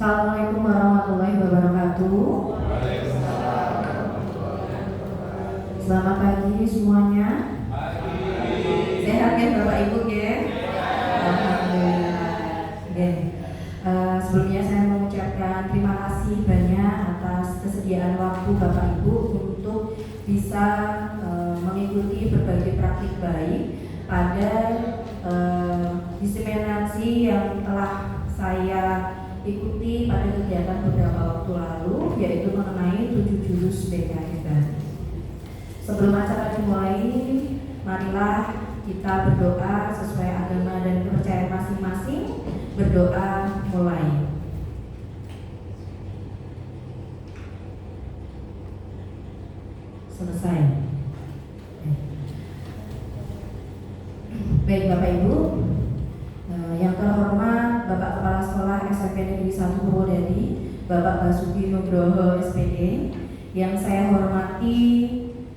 Assalamualaikum warahmatullahi wabarakatuh. Selamat pagi semuanya. Sehat ya Bapak Ibu ya? Alhamdulillah. Sebelumnya saya mengucapkan terima kasih banyak atas kesediaan waktu Bapak Ibu untuk bisa mengikuti berbagai praktik baik pada diseminasi yang telah saya ikuti pada kegiatan beberapa waktu lalu, yaitu mengenai 7 jurus BK Hebat. Sebelum acara dimulai, marilah kita berdoa sesuai agama dan kepercayaan masing-masing. Berdoa mulai. Selesai. Baik Bapak Ibu, yang terhormat Bapak Kepala Sekolah SMP Negeri 1 Purwodadi, Bapak Basuki Nugroho SPD, yang saya hormati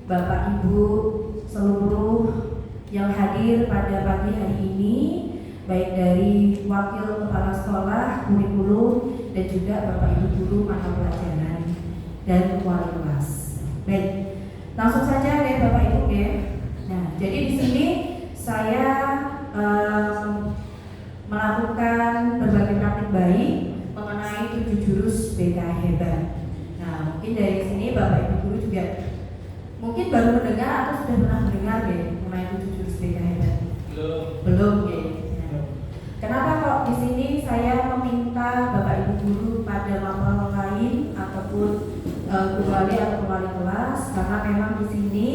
Bapak Ibu seluruh yang hadir pada pagi hari ini, baik dari Wakil Kepala Sekolah, kurikulum, dan juga Bapak Ibu guru mata pelajaran dan wali kelas. Baik, langsung saja ya Bapak Ibu ya. Nah, jadi di sini saya melakukan berbagai praktik baik mengenai 7 jurus BK Hebat. Nah, mungkin dari sini Bapak Ibu guru juga mungkin baru mendengar atau sudah pernah mendengar ya mengenai 7 jurus BK Hebat? Belum ya. Nah, kenapa kok di sini saya meminta Bapak Ibu guru pada mapel lain ataupun guru wali atau wali kelas? Karena memang di sini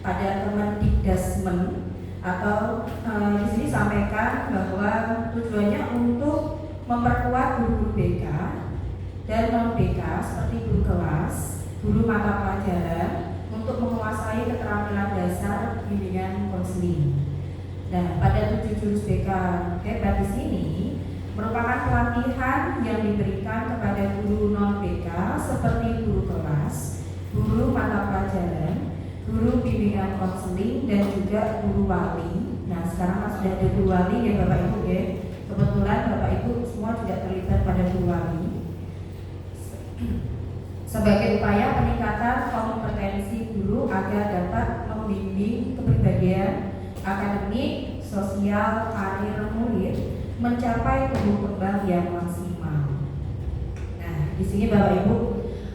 pada Kemendikdasmen atau di sini sampaikan bahwa tujuannya untuk memperkuat guru-guru BK dan non BK seperti guru kelas, guru mata pelajaran untuk menguasai keterampilan dasar bimbingan konseling. Nah, pada 7 jurus BK Hebat di sini merupakan pelatihan yang diberikan kepada guru non BK seperti guru kelas, guru mata pelajaran, guru bimbingan konseling, dan juga guru wali. Nah, sekarang sudah ada guru wali ya Bapak Ibu ya. Kebetulan Bapak Ibu semua juga terlibat pada guru wali. Sebagai upaya peningkatan kompetensi guru agar dapat membimbing kepribadian akademik, sosial, karir murid mencapai tumbuh kembang yang maksimal. Nah, di sini Bapak Ibu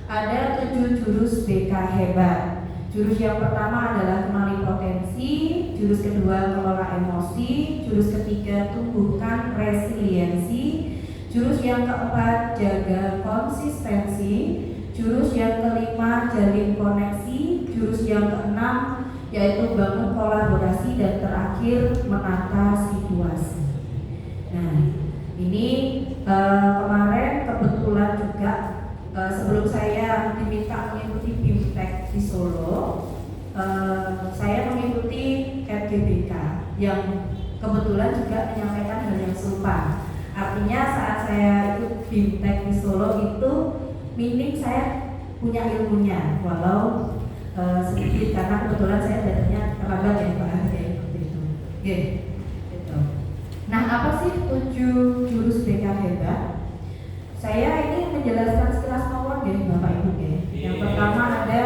ada 7 jurus BK Hebat. Jurus yang pertama adalah kenali potensi, jurus kedua kelola emosi, jurus ketiga tumbuhkan resiliensi, jurus yang keempat jaga konsistensi, jurus yang kelima jalin koneksi, jurus yang keenam yaitu bangun kolaborasi, dan terakhir menata situasi. Nah, ini kemarin kebetulan juga sebelum saya diminta mengikuti BIMTEK di Solo, saya mengikuti FGBK yang kebetulan juga menyampaikan hal yang serupa. Artinya saat saya ikut BIMTEK di Solo itu minim saya punya ilmunya, walau sedikit karena kebetulan saya belajarnya terlambat ya Pak, ya seperti itu. Gitu. Nah, apa sih 7 jurus BK Hebat? Saya ini menjelaskan sekilas mawon ya Bapak Ibu ya. Yang pertama ada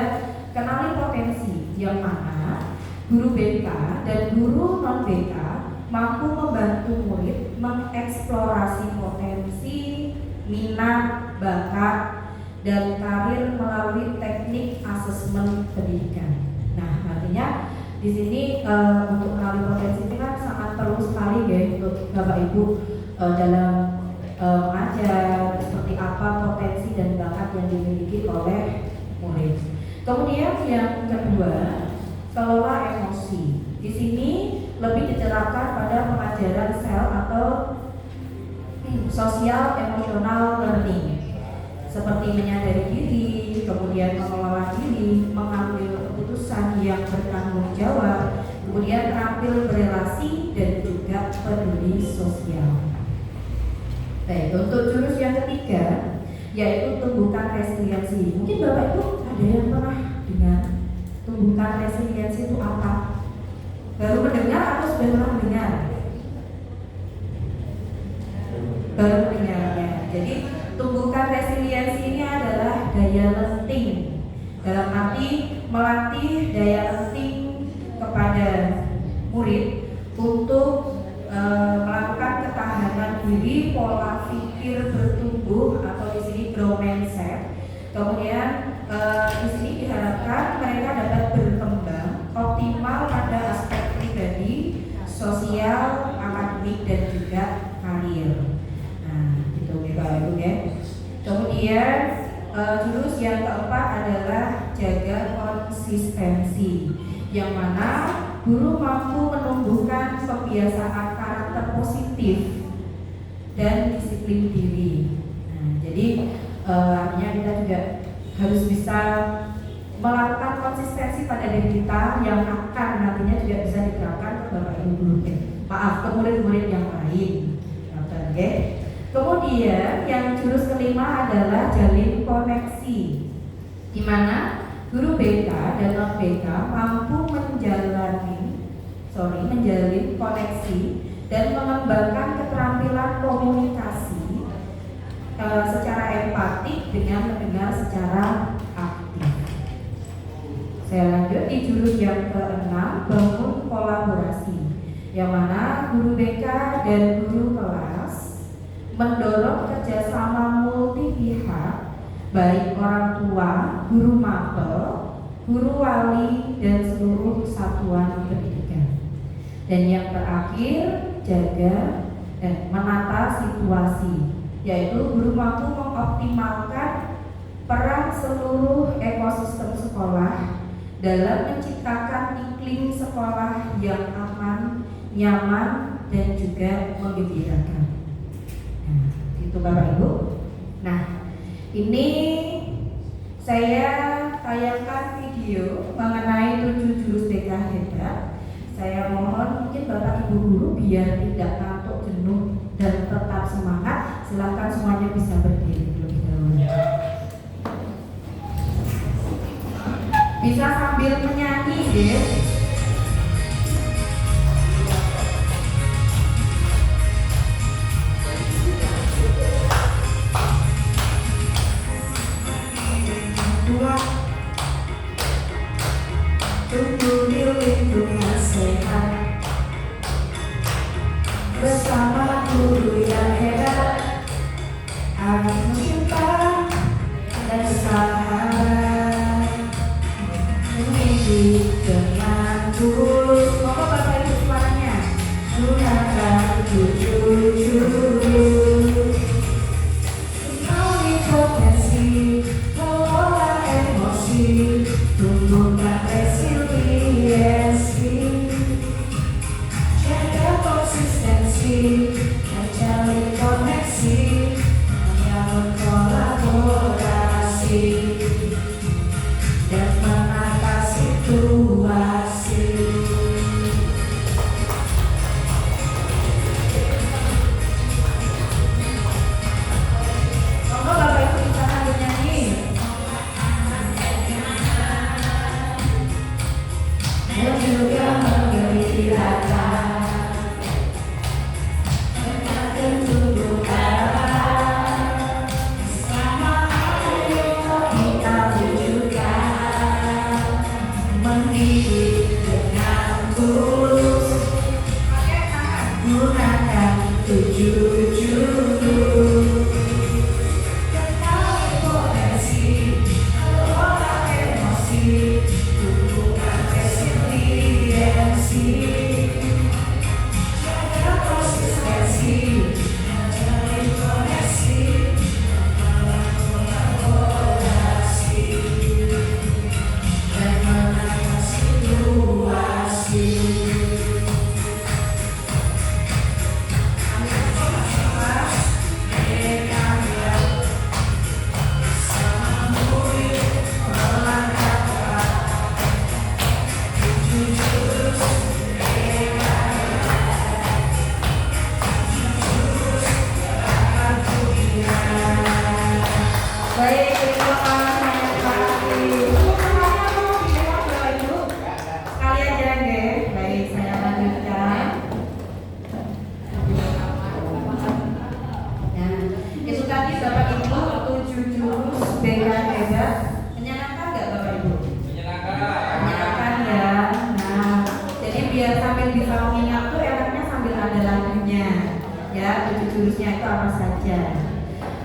kenali potensi, yang mana guru BK dan guru non BK mampu membantu murid mengeksplorasi potensi, minat, bakat, dan karir melalui teknik asesmen pendidikan. Nah, artinya di sini untuk mengenali potensi ini kan sangat perlu sekali ya untuk Bapak Ibu dalam mengajar seperti apa potensi dan bakat yang dimiliki oleh murid. Kemudian yang kedua, kelola emosi. Di sini lebih diterapkan pada pengajaran sel atau sosial emosional learning, seperti menyadari diri, kemudian mengelola diri, mengambil keputusan yang bertanggung jawab, kemudian terampil berelasi, dan juga peduli sosial. Baik, untuk jurus yang ketiga yaitu tumbuhkan resiliensi. Mungkin Bapak Ibu ada yang pernah dengar tumbuhkan resiliensi itu apa? Baru mendengar atau sudah pernah mendengar? Baru mendengar ya. Jadi tumbuhkan resiliensi ini adalah daya lenting, dalam arti melatih daya lenting kepada murid untuk melakukan ketahanan diri, pola pikir bertumbuh atau di sini grow mindset. Kemudian di sini diharapkan mereka dapat berkembang optimal pada aspek pribadi, sosial, akademik dan juga karir. Nah, itu Bapak Ibu ya. Kemudian jurus yang keempat adalah jaga konsistensi, yang mana guru mampu menumbuhkan kebiasaan karakter positif dan disiplin diri. Nah, jadi artinya kita juga harus bisa melakukan konsistensi pada diri kita yang akan nantinya juga bisa diterapkan ke Bapak Ibu guru, ke murid-murid yang lain. Oke. Kemudian yang jurus kelima adalah jalin koneksi, di mana guru BK dan non BK mampu menjalin koneksi dan mengembangkan keterampilan komunikasi secara empatik dengan mendengar secara aktif. Saya lanjut di jurus yang keenam, bangun kolaborasi, yang mana guru BK dan guru kelas mendorong kerjasama multi pihak, baik orang tua, guru mapel, guru wali, dan seluruh satuan pendidikan. Dan yang terakhir, jaga dan menata situasi, yaitu guru mampu mengoptimalkan peran seluruh ekosistem sekolah dalam menciptakan iklim sekolah yang aman, nyaman, dan juga menggembirakan. Nah, itu Bapak Ibu. Nah, ini saya tayangkan video mengenai 7 jurus BK hebat. Saya mohon mungkin Bapak Ibu guru biar tidak ngantuk jenuh dan tetap semangat, silakan semuanya bisa berdiri terlebih dahulu. Bisa sambil menyanyi ya. Tumbuh di lingkungan sehat bersama guru yang hebat, agar Ya, 7 jurusnya itu apa saja.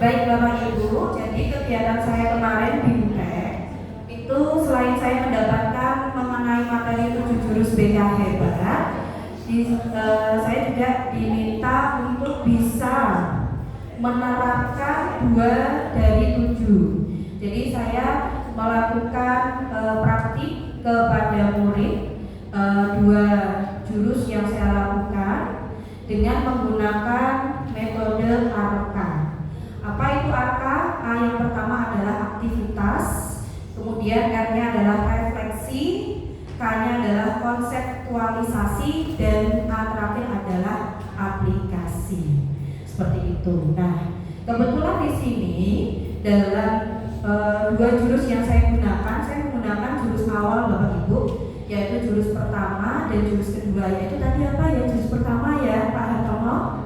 Baik Bapak Ibu, jadi kegiatan saya kemarin di UTEK itu selain saya mendapatkan mengenai materi 7 jurus BK hebat, saya juga diminta untuk bisa menerapkan 2 dari 7. Jadi saya melakukan praktik kepada murid 2 jurus yang saya lakukan dengan menggunakan metode ARKA. Apa itu ARKA? A yang pertama adalah aktivitas, kemudian R-nya adalah refleksi, K-nya adalah konseptualisasi, dan A terakhir adalah aplikasi. Seperti itu. Nah, kebetulan di sini dalam 2 jurus yang saya menggunakan jurus awal Bapak Ibu, yaitu jurus pertama dan jurus kedua. Yaitu tadi apa ya? Jurus pertama ya Pak Hartono?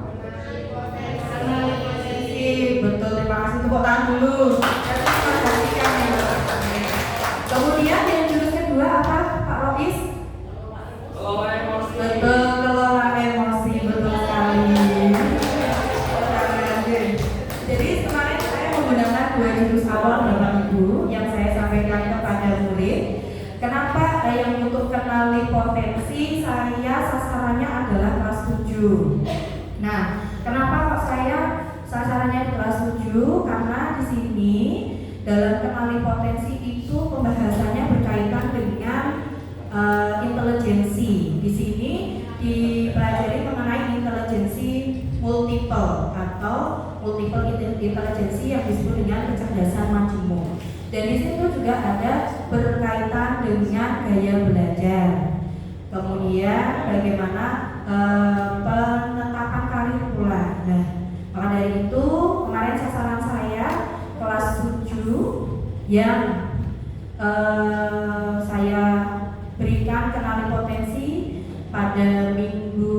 Betul, terima kasih. Tepuk tangan dulu. Kemudian yang jurus kedua apa Pak Rois? Kelola emosi. Betul, kelola emosi, betul sekali. Jadi kemarin saya menggunakan 2 jurus awal Bapak Ibu yang saya sampaikan kepada murid. Kenapa yang untuk kenali potensi saya sasarannya adalah kelas 7. Nah, kenapa kok saya sasarannya di kelas 7? Karena di sini dalam kenali potensi itu pembahasannya berkaitan dengan intelijensi. Di sini dipelajari mengenai intelijensi multiple atau multiple intelijensi yang disebut dengan kecerdasan majemuk. Dan di situ juga ada berkaitan dengan gaya belajar. Kemudian bagaimana penetapan kurikula. Nah, maka dari itu kemarin sasaran saya kelas 7 yang saya berikan kenali potensi pada minggu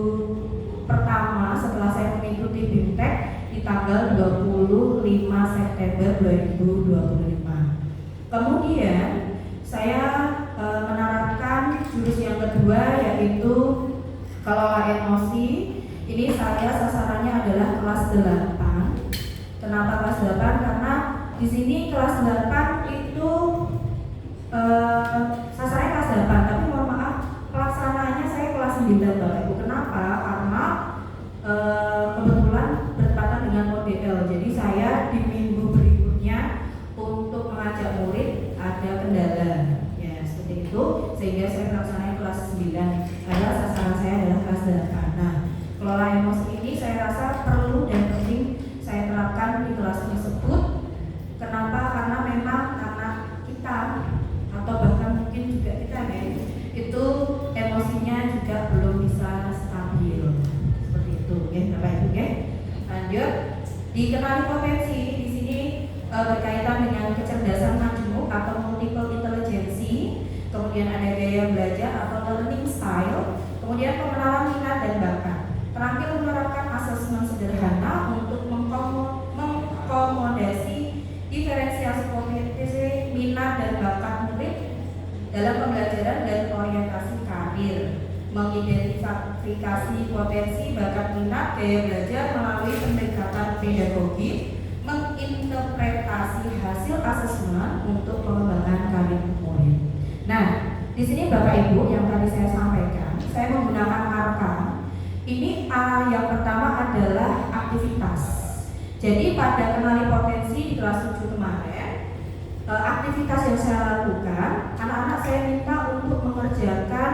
pertama setelah saya mengikuti BIMTEK di tanggal 25 September 2025. Kemudian saya menerapkan jurus yang kedua yaitu kelola emosi. Ini saya sasarannya adalah kelas 8. Kenapa kelas 8? Karena di sini kelas 8 itu sasarannya kelas 8, tapi mohon maaf pelaksanaannya saya kelas 9 Bapak Ibu. Kenapa? Karena kebetulan bertepatan dengan model. Jadi saya di minggu berikutnya untuk mengajak murid ada kendala. Ya, seperti itu sehingga saya pelaksananya kelas 9. Adalah sasaran saya adalah kelas 8. Nah, kelola emosi ini saya rasa perlu dan penting saya terapkan di kelas tersebut. Kenapa? Karena memang anak kita atau bahkan mungkin juga kita ya, itu emosinya juga belum bisa stabil. Seperti itu, ya Bapak Ibu ya. Lanjut, dikenali potensi di sini berkaitan dengan kecerdasan majemuk atau multiple intelligency. Kemudian ada gaya belajar atau learning style. Kemudian pengenalan minat dan bakat. Terakhir menerapkan asesmen sederhana untuk mengakomodasi diferensiasi potensi minat dan bakat murid dalam pembelajaran dan orientasi karir, mengidentifikasi potensi bakat minat gaya belajar melalui pendekatan pedagogi, menginterpretasi hasil asesmen untuk pengembangan karir murid. Nah, di sini Bapak Ibu yang tadi saya sampaikan, saya menggunakan ARKA. Ini A yang pertama adalah aktivitas. Jadi pada kenali potensi di kelas 7 kemarin, aktivitas yang saya lakukan, anak-anak saya minta untuk mengerjakan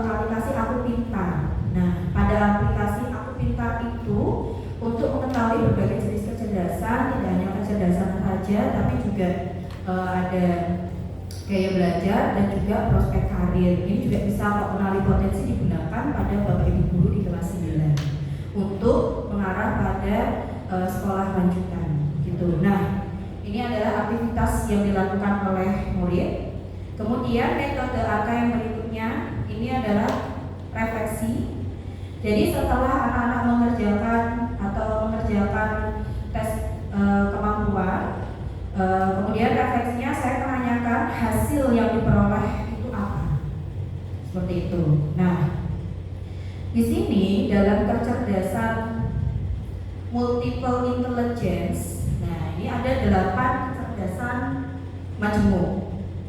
aplikasi Aku Pintar. Nah, pada aplikasi Aku Pintar itu untuk mengetahui berbagai jenis kecerdasan, tidak hanya kecerdasan saja, tapi juga ada gaya belajar dan juga prospek karir. Ini juga bisa mengenali potensi digunakan pada Bapak Ibu guru di kelas 9 untuk mengarah pada sekolah lanjutan gitu. Nah, ini adalah aktivitas yang dilakukan oleh murid. Kemudian metode AK yang berikutnya ini adalah refleksi. Jadi setelah anak-anak mengerjakan tes kemampuan, kemudian refleksinya saya menanyakan hasil yang diperoleh itu apa. Seperti itu. Nah, di sini dalam kecerdasan multiple intelligence. Nah, ini ada 8 kecerdasan majemuk,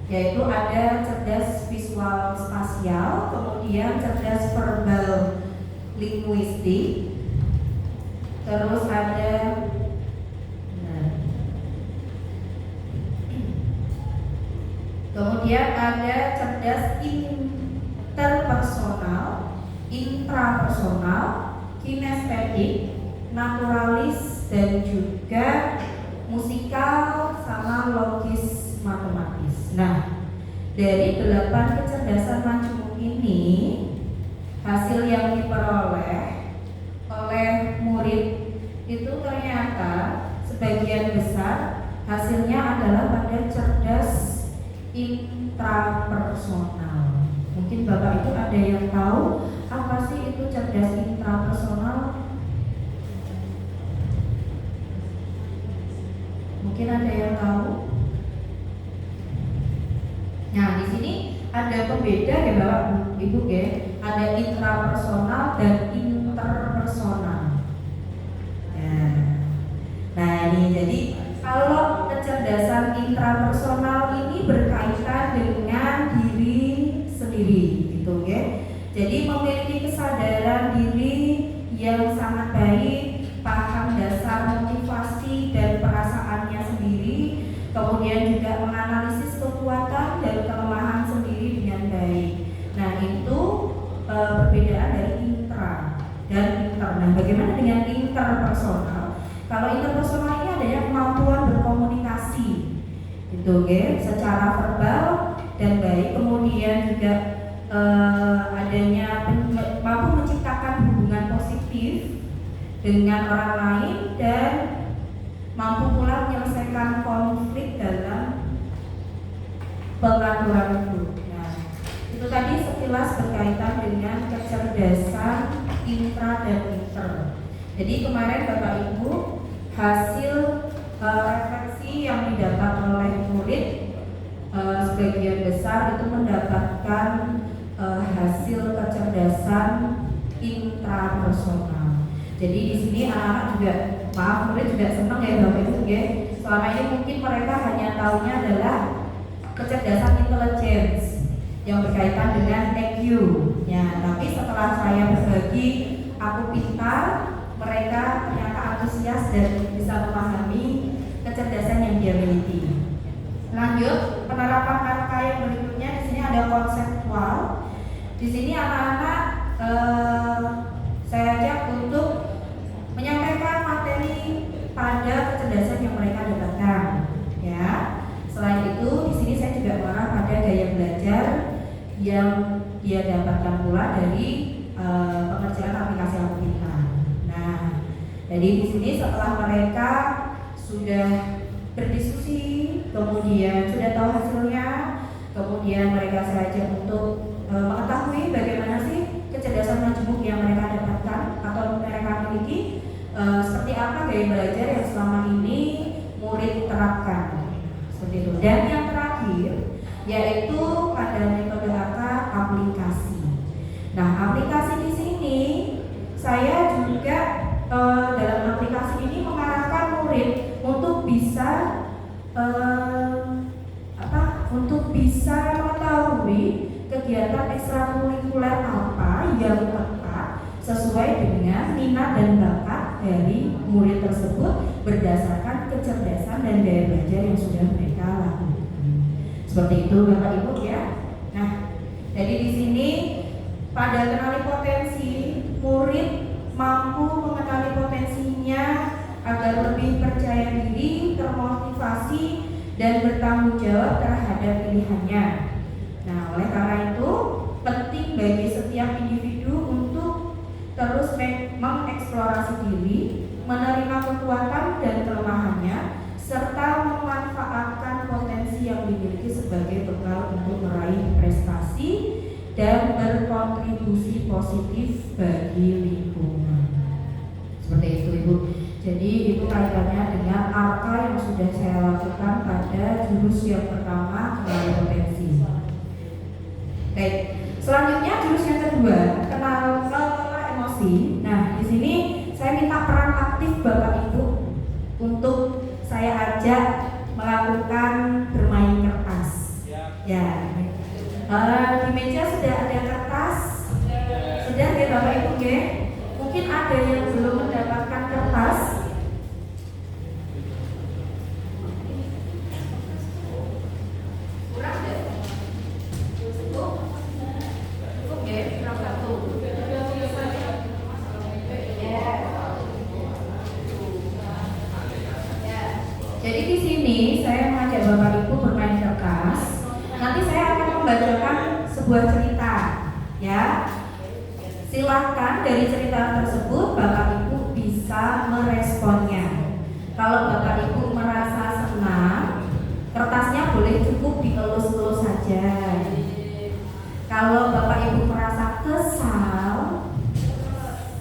yaitu ada cerdas visual spasial, kemudian cerdas verbal linguistik, terus ada kemudian ada cerdas interpersonal, intrapersonal, kinestetik, naturalis, dan juga musikal sama logis matematis. Nah, dari 8 kecerdasan majemuk ini, hasil yang diperoleh oleh murid itu ternyata sebagian besar hasilnya adalah pada cerdas intrapersonal. Mungkin Bapak itu ada yang tahu apa sih itu cerdas intrapersonal? Mungkin ada yang tahu? Nah, di sini ada pembeda ya Bapak Ibu ya. Ada intrapersonal dan interpersonal. Nah, ini jadi kalau kecerdasan intrapersonal ini berkaitan dengan diri sendiri, gitu ya. Jadi memiliki kesadaran diri yang sangat baik, paham dasar motivasi dan perasaannya sendiri, kemudian juga menganalisis kekuatan dan kelemahan sendiri dengan baik. Nah, itu perbedaan dari intra dan inter. Nah, bagaimana dengan interpersonal? Kalau interpersonal ini adanya kemampuan berkomunikasi, gitu ya, secara verbal dan baik, kemudian juga adanya mampu menciptakan hubungan positif dengan orang lain dan mampu pula menyelesaikan konflik dalam pengaturan hidup. Nah, itu tadi sekilas berkaitan dengan kecerdasan intra dan inter. Jadi kemarin Bapak Ibu hasil refleksi yang didapat oleh murid sebagian besar itu mendapatkan hasil kecerdasan intrapersonal. Jadi di sini anak-anak juga, murid juga senang ya Bapak Ibu ya. Selama ini mungkin mereka hanya tahunya adalah kecerdasan intelligence yang berkaitan dengan EQ. Ya, tapi setelah saya berbagi aku pintar, mereka ternyata antusias dan bisa memahami kecerdasan yang dia miliki. Lanjut, penerapan kata yang berikutnya di sini ada konseptual. Di sini anak-anak saya ajak untuk menyampaikan materi pada kecerdasan yang mereka dapatkan. Ya. Selain itu, di sini saya juga mengarah pada gaya belajar yang dia dapatkan pula dari pengerjaan aplikasi Aku Pintar. Nah, jadi di sini setelah mereka sudah berdiskusi, kemudian sudah tahu hasilnya, kemudian mereka saya ajak untuk mengetahui bagaimana sih kecerdasan majemuk yang mereka dapatkan atau mereka miliki, seperti apa gaya belajar yang selama ini murid terapkan, seperti itu. Dan yang terakhir yaitu pada metode aplikasi. Nah, aplikasi di sini saya juga dalam aplikasi ini mengarahkan murid untuk bisa mengetahui kegiatan ekstrakurikuler apa yang tepat sesuai dengan minat dan bakat dari murid tersebut berdasarkan kecerdasan dan gaya belajar yang sudah mereka lakukan. Seperti itu Bapak Ibu ya. Nah, jadi di sini pada kenali potensi, murid mampu mengetahui potensinya agar lebih percaya diri, termotivasi, dan bertanggung jawab terhadap pilihannya. Nah, oleh karena itu penting bagi setiap individu untuk terus mengeksplorasi diri, menerima kekuatan dan kelemahannya, serta memanfaatkan potensi yang dimiliki sebagai bekal untuk meraih prestasi dan berkontribusi positif bagi lingkungan. Seperti itu Ibu. Jadi itu kaitannya dengan apa yang sudah saya lakukan pada jurus yang pertama, kenali potensi. Baik, selanjutnya jurus yang kedua, kenal emosi. Nah, di sini saya minta peran aktif Bapak diajak melakukan bermain kertas. Ya. Di meja sudah ada kertas. Sudah ya Bapak Ibu ya? Mungkin ada yang belum mendapatkan kertas. Kurang deh. Cukup ya, kurang satu. Jadi di sini saya mengajak Bapak Ibu bermain kertas. Nanti saya akan membacakan sebuah cerita, ya. Silakan dari cerita tersebut Bapak Ibu bisa meresponnya. Kalau Bapak Ibu merasa senang, kertasnya boleh cukup dielus-elus saja. Kalau Bapak Ibu merasa kesal,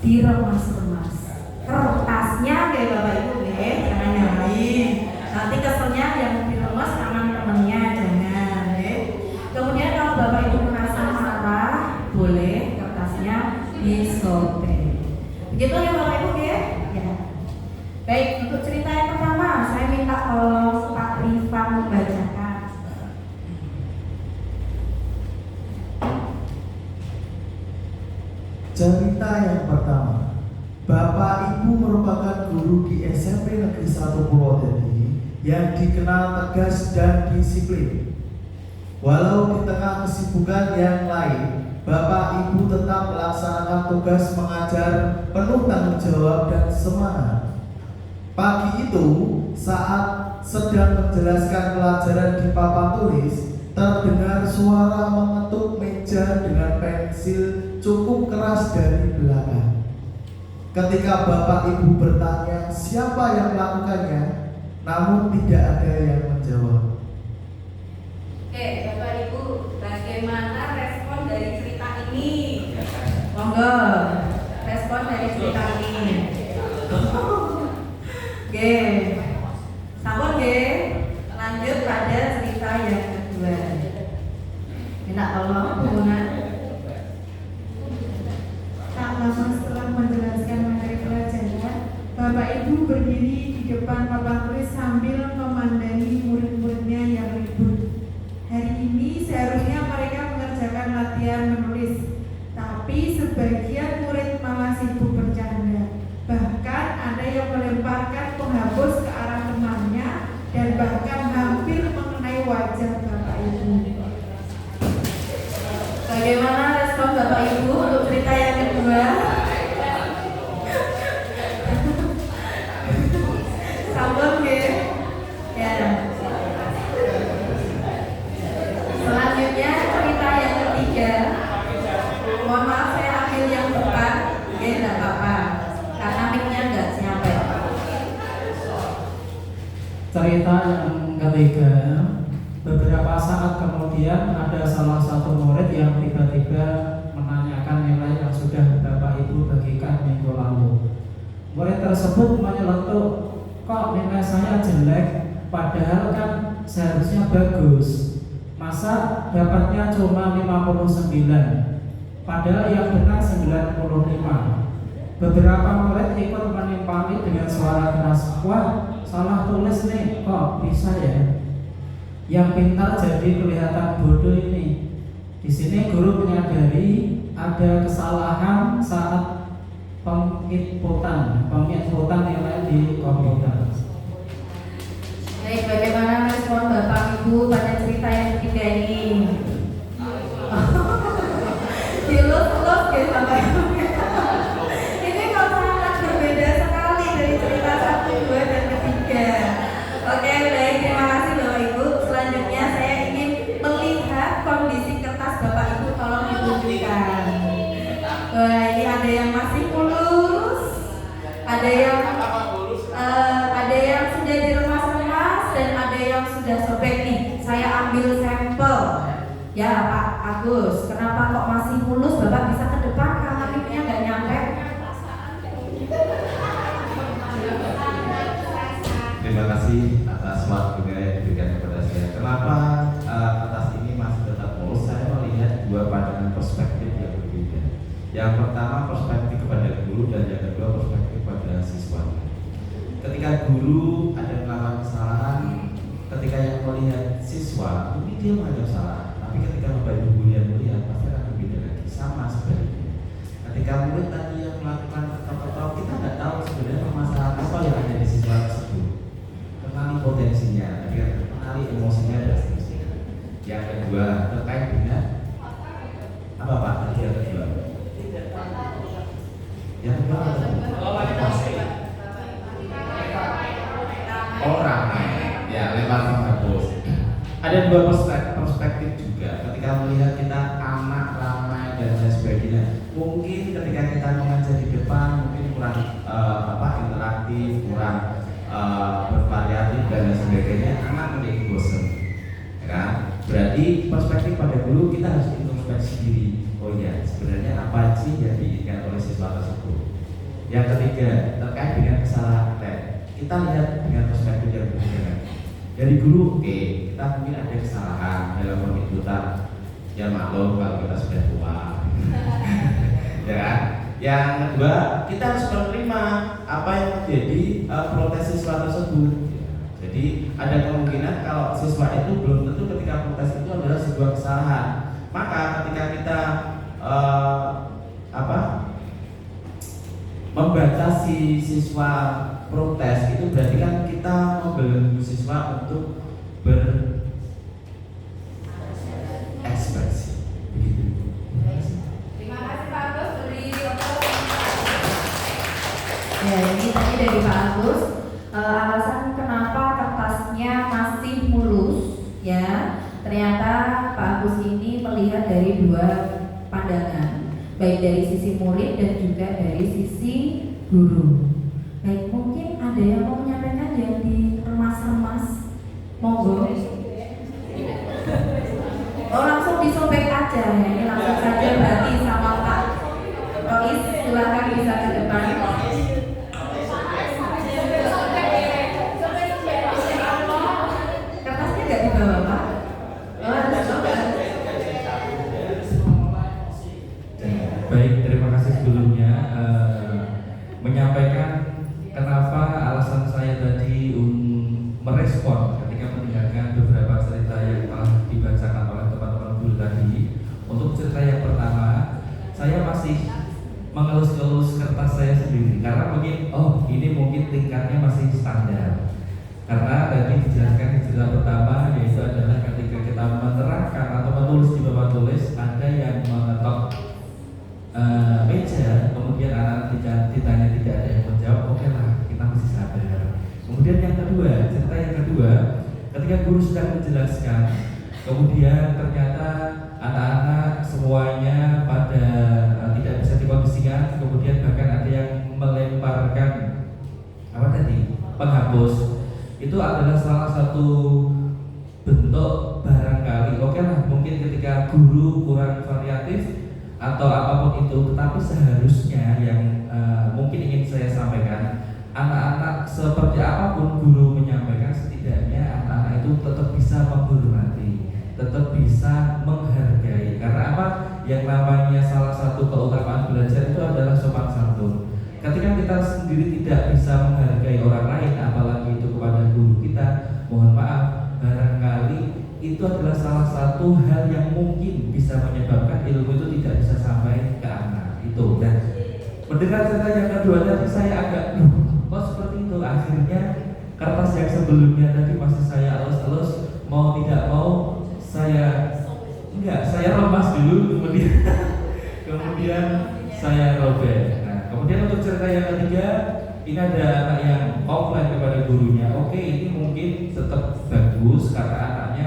diremas-remas. Kertasnya kayak Bapak Ibu deh, jangan nyalain. Nanti keselnya yang diremas tangan temennya, jangan deh. Kemudian kalau Bapak Ibu merasa marah, boleh kertasnya disobek. Begitu ya Bapak Ibu ya? Ya. Baik, untuk cerita yang pertama saya minta tolong Pak Rifan membacakan. Cerita yang pertama. Bapak Ibu merupakan guru di SMP Negeri 1 Purwodadi yang dikenal tegas dan disiplin. Walau di tengah kesibukan yang lain, Bapak Ibu tetap melaksanakan tugas mengajar penuh tanggung jawab dan semangat. Pagi itu, saat sedang menjelaskan pelajaran di papan tulis, terdengar suara mengetuk meja dengan pensil cukup keras dari belakang. Ketika Bapak Ibu bertanya siapa yang melakukannya, namun tidak ada yang menjawab. Oke, Bapak Ibu, bagaimana respon dari cerita ini? Monggo, respon dari cerita ini. Oke, sampun nggih. Lanjut pada cerita yang kedua. Minta tolong hubungan. Tak lama setelah menjelaskan materi pelajaran, Bapak Ibu berdiri di depan papan tulis sambil memandangi murid-muridnya yang ribut. Hari ini seharusnya mereka mengerjakan latihan menulis, tapi sebagian murid malah sibuk bercanda. Bahkan ada yang melemparkan penghapus ke arah temannya dan bahkan hampir mengenai wajah Bapak Ibu. Bagaimana respon Bapak Ibu untuk cerita yang kedua? Sampun nggih. Ya. Selanjutnya cerita yang ketiga. Mohon maaf saya ambil yang depan. Nggih, enggak apa-apa. Karena mic-nya enggak nyampe. Cerita yang ketiga. Beberapa saat kemudian ada salah satu murid yang tiba-tiba menanyakan nilai yang sudah Bapak Ibu bagikan minggu lalu. Murid tersebut menyeletuk, kok nilai saya jelek, padahal kan seharusnya bagus. Masa dapatnya cuma 59, padahal yang benar 95. Beberapa murid ikut menimpali dengan suara keras, wah salah tulis nih, kok bisa ya? Yang pintar jadi kelihatan bodoh ini. Di sini guru menyadari ada kesalahan saat penginputan nilai di komputer. Baik, bagaimana respon Bapak Ibu pada cerita yang ketiga ini? Dilus-lus ya Bapak Ibu. Ini kok sangat berbeda sekali dari cerita 1, 2, dan ketiga. Oke, baik, terima kasih Bapak Ibu. Selanjutnya saya ingin melihat kondisi kertas Bapak Ibu, tolong ditunjukkan. Wah, ini ada yang masih mulus, ada yang sudah diremas-remas, dan ada yang sudah sobek nih. Saya ambil sampel. Ya Pak Agus, kenapa kok masih mulus? Bapak bisa ke depan karena mic-nya nggak nyampe. Terima kasih atas waktunya yang diberikan kepada saya. Kenapa atas ini masih tetap mulus? Saya melihat dua pandangan perspektif yang berbeda. Yang pertama perspektif kepada guru dan yang kedua perspektif pada siswa. Ketika ketika guru ada melakukan kesalahan, ketika yang melihat siswa mungkin dia menganggap salah, tapi ketika Bapak Ibu yang melihat pasti akan berbeda lagi. Sama sebaliknya, ketika murid tadi yang melakukan ketok-ketok, kita nggak tahu sebenarnya permasalahan apa yang ada di siswa tersebut. Kenali potensinya, kenali emosinya dan seterusnya. Yang kedua terkait dengan apa Pak? Tadi yang kedua. Yang kedua orang ya lempar menghapus. Ada dua perspektif juga ketika melihat kita anak ramai dan lain sebagainya. Mungkin ketika kita mengajar di depan mungkin kurang interaktif, kurang bervariatif dan lain sebagainya, anak menjadi bosan, ya kan? Berarti perspektif pada guru kita harus introspeksi diri. Oh iya, sebenarnya apa sih yang diinginkan oleh siswa tersebut? Yang ketiga terkait dengan kesalahan kita lihat dengan perspektif yang berbeda. Dari guru, oke, kita mungkin ada kesalahan dalam penginputan. Ya maklum kalau kita sudah tua, ya kan? Yang kedua, kita harus menerima apa yang menjadi protes siswa tersebut. Jadi ada kemungkinan kalau siswa itu belum tentu ketika protes itu adalah sebuah kesalahan. Maka ketika kita membatasi siswa protes itu berarti kan kita membelenggu siswa untuk berekspresi. Begitu. Terima kasih Pak Agus, beri ya, ini tadi dari Pak Agus alasan kenapa kertasnya masih mulus ya. Ternyata Pak Agus ini melihat dari dua pandangan, baik dari sisi murid dan juga dari sisi guru. Baik, mungkin ada yang mau menyampaikan yang diremas-remas, monggo. Oh, langsung disobek aja ya, ini langsung saja berarti sama Pak Rois, silakan bisa ke depan. Kertasnya nggak dibawa Pak? Oh, harus coba. Baik, terima kasih sebelumnya menyampaikan kenapa alasan saya tadi merespon ketika mendengarkan beberapa cerita yang telah dibacakan oleh teman-teman guru tadi. Untuk cerita yang pertama, saya masih mengelus-elus kertas saya sendiri karena mungkin ini mungkin tingkatnya masih standar. Karena tadi dijelaskan di cerita pertama yaitu adalah ketika kita menerangkan atau menulis di papan tulis ada yang mengetok meja, kemudian anak ditanya tidak ada yang menjawab, oke lah kita masih sabar. Kemudian yang kedua, cerita yang kedua, ketika guru sedang menjelaskan, kemudian ternyata anak-anak semuanya pada tidak bisa dikondisikan, kemudian bahkan ada yang melemparkan penghapus. Itu adalah salah satu bentuk barangkali, oke lah mungkin ketika guru kurang variatif atau apapun itu, tetapi seharusnya yang mungkin ingin saya sampaikan, anak-anak seperti apapun guru menyampaikan, setidaknya anak-anak itu tetap bisa menghormati, tetap bisa menghargai. Karena apa? Yang namanya salah satu keutamaan belajar itu adalah sopan santun. Ketika kita sendiri tidak bisa menghargai orang lain, apalagi itu kepada guru kita, mohon maaf, barangkali itu adalah salah satu hal yang mungkin bisa menyebabkan ilmu itu tidak bisa sampai ke anak itu. Dan mendengar cerita yang kedua tadi saya agak kok seperti itu. Akhirnya kertas yang sebelumnya tadi masih saya elus-elus, mau tidak mau saya lemas dulu, kemudian saya robek. Nah, kemudian untuk cerita yang ketiga, ini ada anak yang komplain kepada gurunya, oke ini mungkin tetap bagus karena anaknya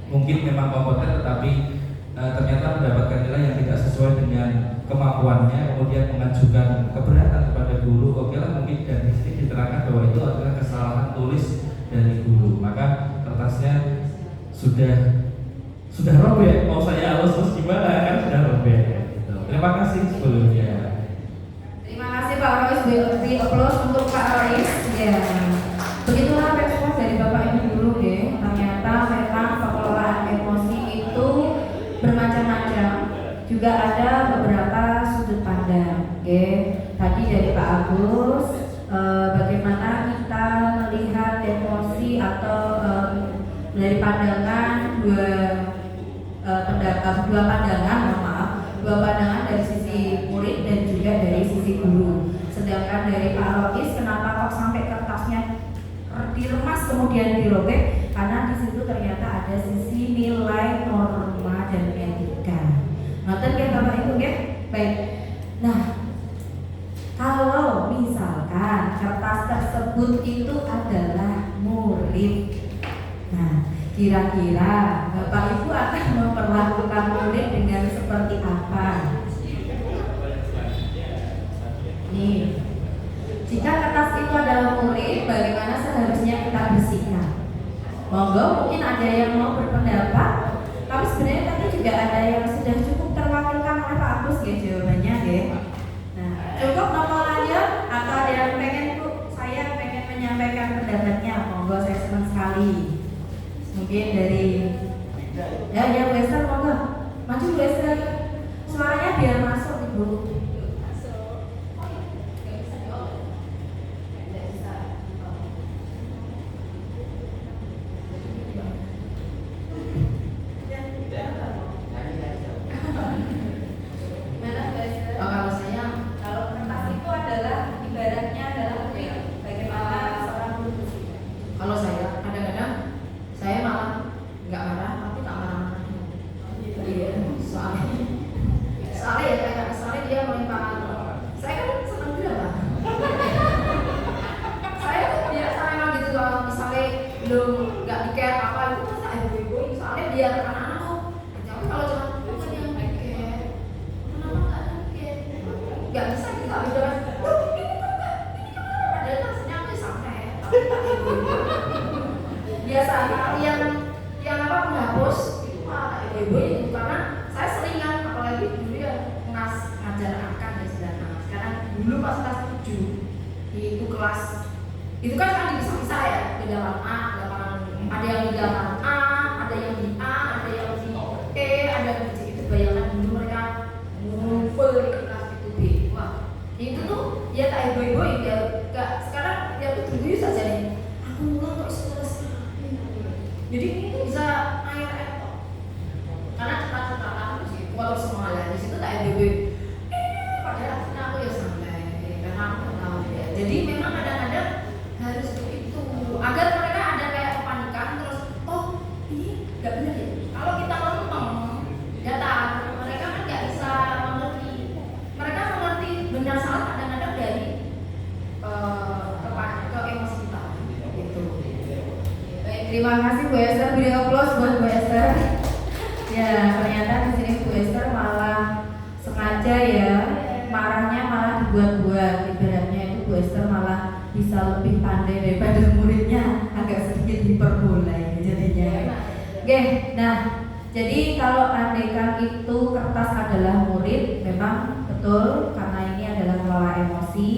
mungkin memang kompeten, tetapi ternyata mendapatkan nilai yang tidak sesuai dengan kemampuannya, kemudian mengajukan keberatan kepada guru. Oke lah mungkin dan di sini diterangkan bahwa itu adalah kesalahan tulis dari guru, maka kertasnya sudah robek, mau saya halus terus gimana kan sudah robek gitu. Terima kasih sebelumnya. Terima kasih Pak Rois, beri aplaus untuk Pak Rois. Ya, begitulah respon dari Bapak Ibu guru deh. Ternyata memang pengelolaan emosi itu bermacam-macam. Juga ada beberapa sudut pandang. Oke, tadi dari Pak Agus, bagaimana kita pandangan dua pandangan dari sisi murid dan juga dari sisi guru. Sedangkan dari Pak Rois, kenapa kok sampai kertasnya diremas kemudian dirobek? Karena di situ ternyata ada sisi nilai norma dan etika. Nonton ya Bapak Ibu ya? Baik. Nah, kalau misalkan kertas tersebut itu adalah murid, nah kira-kira Bapak Ibu akan memperlakukan murid dengan seperti apa? Nih, jika kertas itu adalah murid, bagaimana seharusnya kita bersikap? Monggo, mungkin ada yang mau berpendapat, tapi sebenarnya tadi juga ada yang sudah cukup terwakilkan oleh Pak Agus ya jawabannya ya. Nah, cukup nonton aja atau ada yang pengen saya pengen menyampaikan pendapatnya, monggo, saya senang sekali. Mungkin dari ya Bu Esther, monggo maju Bu Esther, suaranya biar masuk Ibu. Biasa yang apa menghapus itu malah ibu itu, karena saya sering kan, apalagi dulu ya ngajar akan ya sedangkan sekarang dulu pas kelas 7 itu kelas itu kan dipisah-pisah ya, bilangan A, bilangan ada yang bilangan A, ada yang di A, ada yang di E, ada yang di C. Itu bayangkan dulu mereka ngumpul di kelas itu B. Wah itu tuh ya tak ibu-ibu ya gak, sekarang ya tuh dulu saja nih aku mulai kok selesai. Jadi ini bisa air kok. Karena cepat-cepatan terus itu kalau semuanya di situ tak EBB. Padahal akhirnya aku ya santai karena aku tahu ya. Jadi memang kadang-kadang harus begitu agar mereka ada kayak kepanikan terus ini nggak benar ya. Kalau kita ngomong data mereka kan nggak bisa mengerti. Mereka mengerti benar salah kadang-kadang dari ke emosi kita gitu. Baik, terima kasih Bu Esther, beri aplaus buat Bu Esther. Ya, ternyata di sini Bu Esther malah sengaja ya, marahnya malah dibuat-buat. Ibaratnya itu Bu Esther malah bisa lebih pandai daripada muridnya, agak sedikit hiperboleh jadinya. Oke, nah jadi kalau andaikan itu kertas adalah murid, memang betul karena ini adalah pola emosi.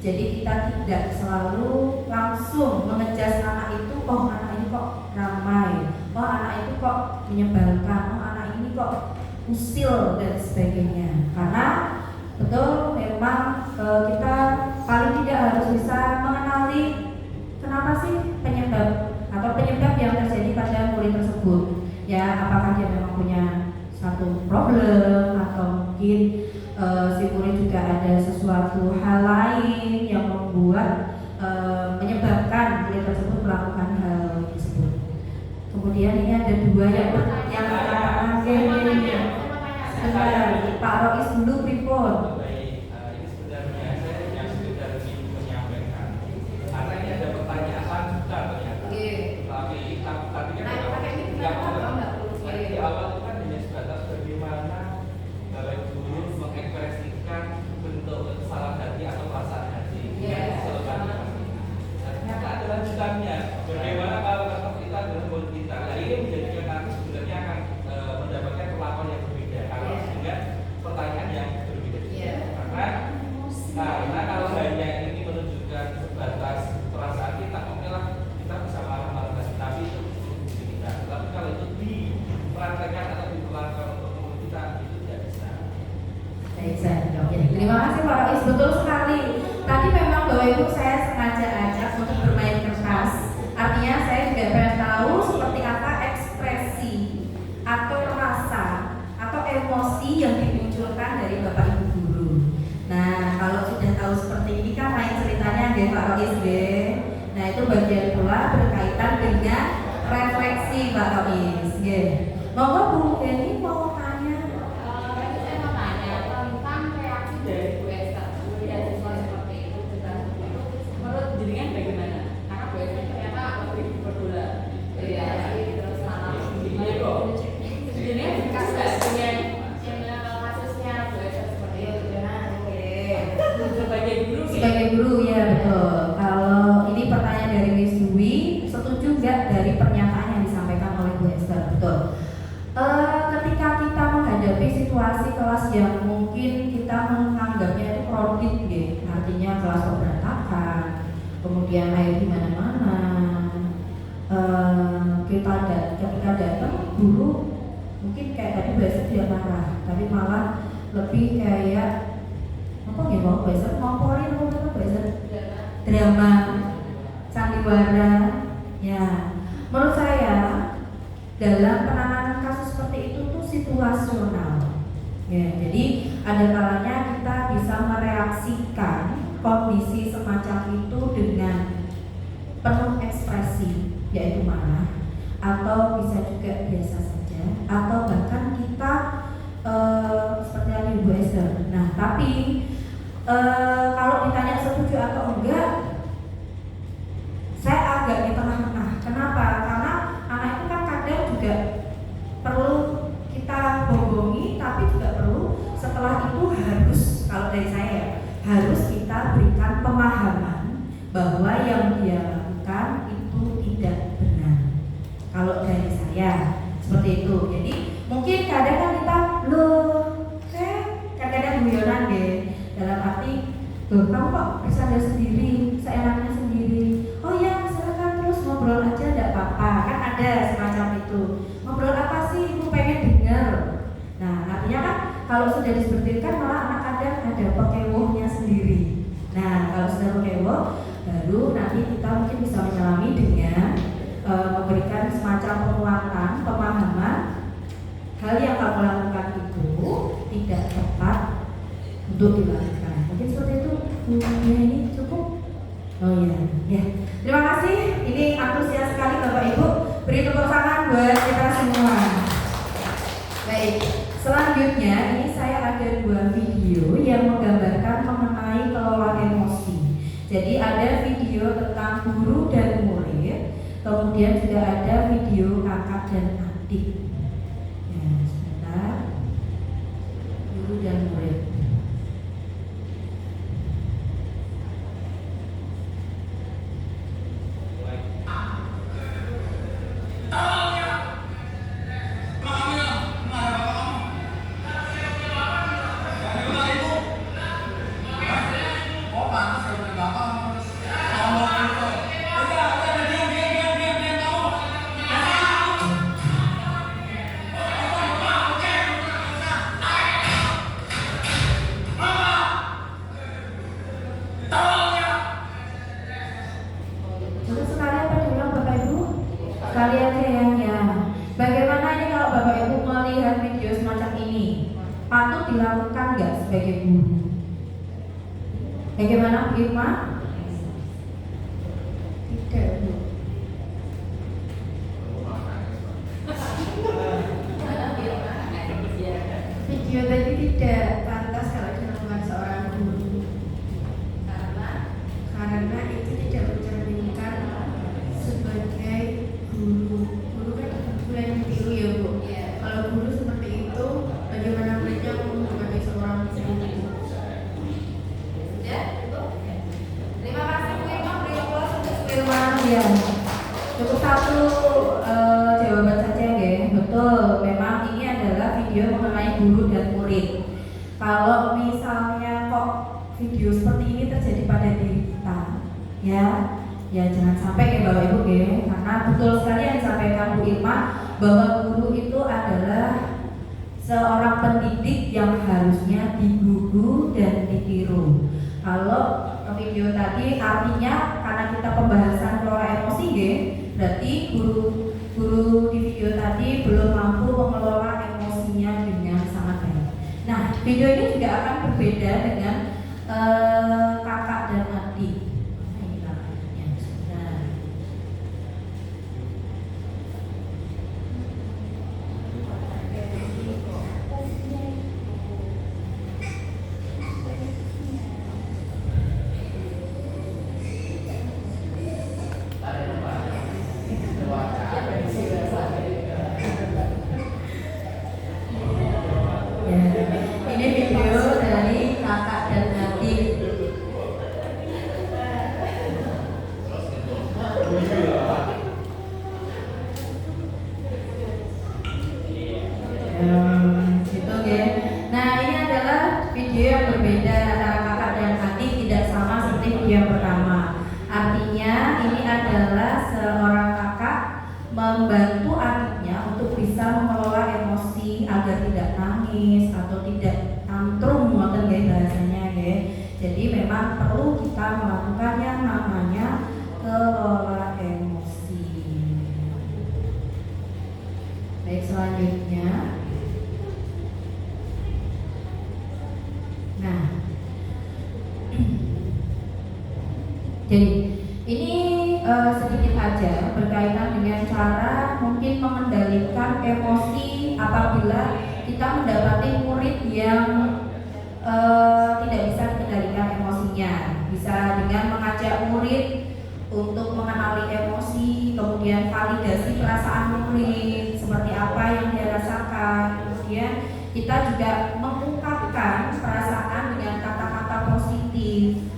Jadi kita tidak selalu langsung mengejas anak itu, oh anak ini kok ramai, oh anak itu kok menyebalkan, oh anak ini kok usil dan sebagainya. Karena betul memang kita paling tidak harus bisa mengenali kenapa sih penyebab yang terjadi pada murid tersebut. Ya, apakah dia memang punya satu problem atau mungkin si murid juga ada sesuatu hal lain yang membuat menyebabkan murid tersebut melakukan hal tersebut. Kemudian ini ada dua yang katakan Pak Rois dulu pripun. Ini sebenarnya saya yang sekedar ingin menyampaikan karena ini ada pertanyaan lanjutan ternyata. Tapi kan di awal itu kan hanya sebatas bagaimana Bapak Guru mengekspresikan bentuk kesalahan hati atau perasaan hati. Ternyata ada lanjutannya. Bagaimana kalau tetap kita adalah murid kita. Nah ini menjadikan kami sebenarnya akan mendapatkan perlakuan yang berbeda kalau dengan pertanyaan yang berbeda. Karena kalau hanya ini menunjukkan sebatas perasaan kita, oke lah kita bisa marah-marah, tapi itu kita. Tapi kalau itu dipraktekkan atau diperlakukan untuk murid kita, itu tidak bisa. Terima kasih Pak Rois, betul sekali. Tadi memang Bapak Ibu saya sengaja ajak untuk bermain kertas. Artinya saya juga pengen tahu seperti apa nggih. Nah, itu bagian pula berkaitan dengan refleksi Mbak Kamis nggih. Monggo Bu Eni mau tanya. Saya mau tanya tentang reaksi dari Bu Esther melihat siswa seperti itu dengan menurut jenengan bagaimana? Karena Bu Esther ternyata lebih berbola ya, terus malah gimana kok? Jenengan juga dengan kasusnya Bu Esther seperti itu dengan sebagai guru. Sebagai guru ya betul. Kalau ini pertanyaan dari Miss Dwi, setuju nggak dari pernyataan yang disampaikan oleh Bu Esther? Betul. Ketika kita menghadapi situasi kelas yang mungkin kita menganggapnya itu krodit, artinya kelas berantakan, kemudian air di mana-mana, ketika datang guru mungkin kayak tadi Bu Esther dia marah, tapi malah lebih kayak apa nggih mau Bu Esther ngomporin apa Bu Esther? Drama, sandiwara, ya. Menurut saya dalam penanganan kasus seperti itu tuh situasional. Ya, jadi ada kalanya kita bisa mereaksikan kondisi semacam itu dengan penuh ekspresi, yaitu marah, atau bisa juga biasa saja, atau bahkan kita seperti yang Ibu Esther. Nah, tapi kalau ditanya setuju atau enggak, saya agak di tengah-tengah. Kenapa? Karena anak itu kan kadang juga perlu kita bohongi, tapi juga perlu setelah itu harus, kalau dari saya, harus kita berikan pemahaman bahwa yang dia lakukan itu tidak benar. Kalau dari saya seperti itu. Jadi mungkin kadang kan kita kadang-kadang guyonan deh, dalam arti kamu kok bersandar sendiri, seenaknya sendiri. Oh ya, silakan terus ngobrol aja, enggak apa-apa. Kan ada semacam itu. Ngobrol apa sih? Ibu pengen dengar. Nah, artinya kan kalau sudah disebutkan malah anak kadang ada pekewohnya sendiri. Nah, kalau sudah pekewoh, baru nanti kita mungkin bisa menyelami dengan memberikan semacam penguatan, pemahaman hal yang kamu lakukan itu tidak tepat untuk dilakukan. Mungkin seperti itu. Ya, ini cukup. Oh ya, ya. Terima kasih. Ini antusias sekali Bapak Ibu. Beri tepuk tangan buat kita semua. Baik. Selanjutnya ini saya ada 2 video yang menggambarkan mengenai kelola emosi. Jadi ada video tentang guru dan murid, kemudian juga ada video kakak dan adik. Ya, sebentar. Guru dan murid. Patut dilakukan nggak sebagai guru? Bagaimana Bu Irma? Tidak, Bu. Video tadi tidak pantas kalau dilakukan seorang guru, karena itu tidak mencerminkan sebagai guru. Guru kan bukan tiru ya Bu. Kalau guru seperti itu, bagaimana mereka sebagai seorang guru? Ya, itu. Terima kasih Bu Irma, beri aplaus untuk Bu Irma ya. Cukup satu jawaban saja ya. Betul, memang ini adalah video mengenai guru dan murid. Kalau misalnya kok video seperti ini terjadi pada diri kita, ya jangan sampai ya Bapak Ibu ya, karena betul sekali yang disampaikan Bu Irma bahwa guru itu adalah seorang pendidik yang harusnya digugu dan ditiru. Kalau video tadi artinya karena kita pembahasan kelola emosi berarti guru di video tadi belum mampu mengelola emosinya dengan sangat baik. Nah, video ini juga akan berbeda dengan kakak dan adik. seorang kakak membantu adiknya untuk bisa mengelola emosi agar tidak nangis atau tidak tantrum ngoten nggih bahasanya nggih. Jadi memang perlu kita melakukan yang namanya kelola emosi. Baik, selanjutnya. Nah, jadi ini sedikit aja berkaitan dengan cara mungkin mengendalikan emosi apabila kita mendapati murid yang tidak bisa dikendalikan emosinya. Bisa dengan mengajak murid untuk mengenali emosi, kemudian validasi perasaan murid seperti apa yang dia rasakan. Kemudian kita juga mengungkapkan perasaan dengan kata-kata positif.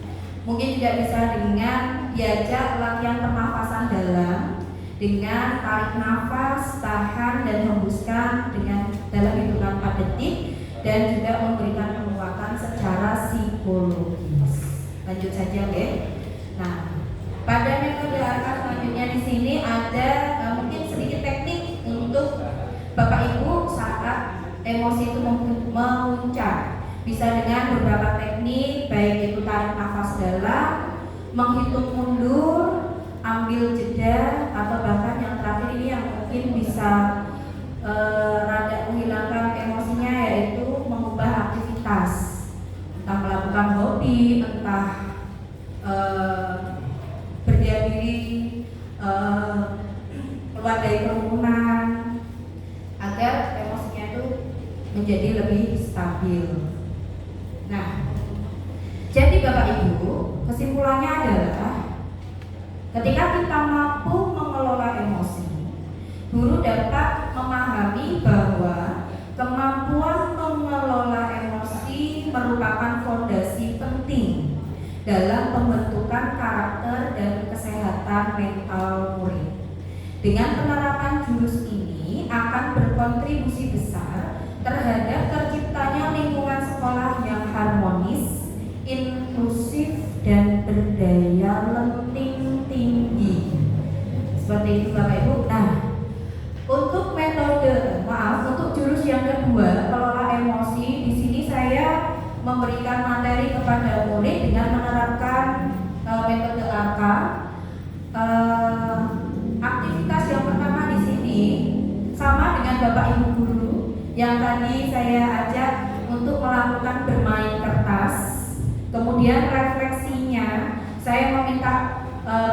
Mungkin juga bisa dengan diajak latihan pernafasan dalam dengan tarik nafas, tahan dan hembuskan dengan dalam hitungan 4 detik dan juga memberikan penguatan secara psikologis. Lanjut saja, oke. Nah, pada metode ARKA selanjutnya di sini ada mungkin sedikit teknik untuk Bapak Ibu saat emosi itu memuncak. Bisa dengan beberapa teknik, baik itu tarik nafas dalam, menghitung mundur, ambil jeda, atau bahkan yang terakhir ini yang mungkin bisa rada menghilangkan emosinya, yaitu mengubah aktivitas, entah melakukan hobi, entah berdiam diri, keluar dari kerumunan, agar emosinya itu menjadi lebih stabil. Nah, jadi Bapak Ibu, kesimpulannya adalah ketika kita mampu mengelola emosi, guru dapat memahami bahwa kemampuan mengelola emosi merupakan fondasi penting dalam pembentukan karakter dan kesehatan mental murid. Dengan penerapan jurus ini akan berkontribusi besar terhadap terciptanya lingkungan sekolah yang harmonis, inklusif, dan berdaya lenting tinggi. Seperti itu Bapak Ibu. Nah, untuk untuk jurus yang kedua, kelola emosi, di sini saya memberikan materi kepada murid dengan menerapkan metode ARKA. Aktivitas yang pertama di sini sama dengan Bapak Ibu guru yang tadi saya ajak untuk melakukan bermain kertas. Kemudian refleksinya, saya meminta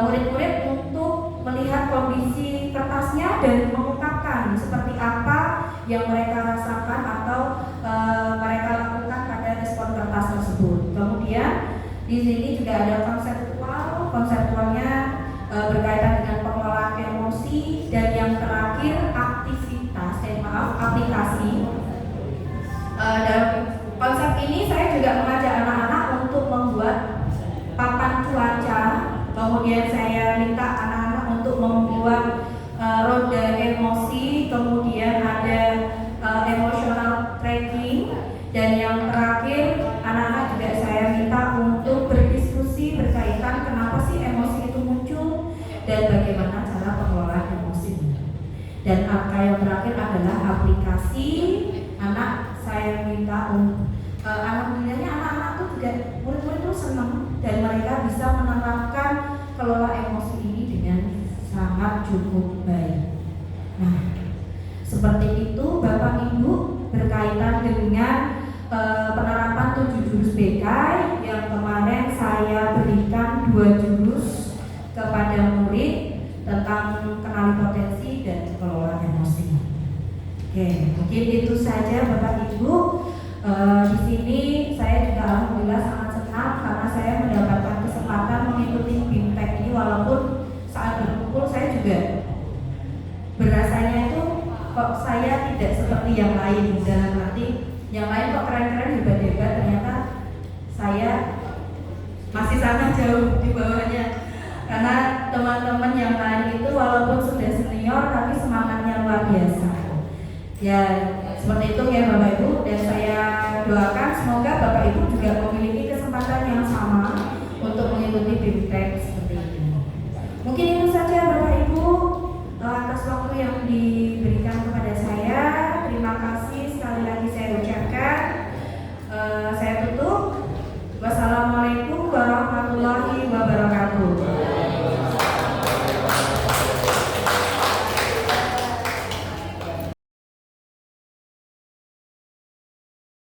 murid-murid untuk melihat kondisi kertasnya dan mengungkapkan seperti apa yang mereka rasakan atau mereka lakukan pada respon kertas tersebut. Kemudian di sini juga ada konseptualnya berkaitan dengan pengelolaan emosi, dan yang terakhir aplikasi. Dalam konsep ini saya juga mengajak anak-anak untuk membuat papan cuaca. Kemudian saya minta anak-anak untuk membuat roda emosi, kemudian ada emotional tracking, dan yang terakhir anak-anak juga saya minta untuk berdiskusi berkaitan kenapa sih emosi itu muncul dan bagaimana cara pengelolaan emosi. Dan angka yang terakhir adalah aplikasi. Anak saya minta alhamdulillahnya anak-anak tuh juga murid-murid tuh senang dan mereka bisa menerapkan kelola emosi ini dengan sangat cukup baik. Nah, seperti itu Bapak Ibu berkaitan dengan penerapan 7 jurus BK yang kemarin saya berikan 2 jurus kepada murid tentang kenali potensi dan kelola emosi. Oke, mungkin itu saja Bapak Ibu. Di sini saya juga alhamdulillah sangat senang karena saya mendapatkan kesempatan mengikuti BIMTEK ini, walaupun saat berkumpul saya juga berasanya itu kok saya tidak seperti yang lain, dalam arti yang lain kok keren-keren hebat-hebat, ternyata saya masih sangat jauh di bawahnya. Karena teman-teman yang lain itu walaupun sudah senior tapi semangatnya luar biasa. Ya seperti itu ya Bapak Ibu, dan saya doakan semoga Bapak Ibu juga memiliki kesempatan yang sama untuk mengikuti BIMTEK seperti ini. Mungkin itu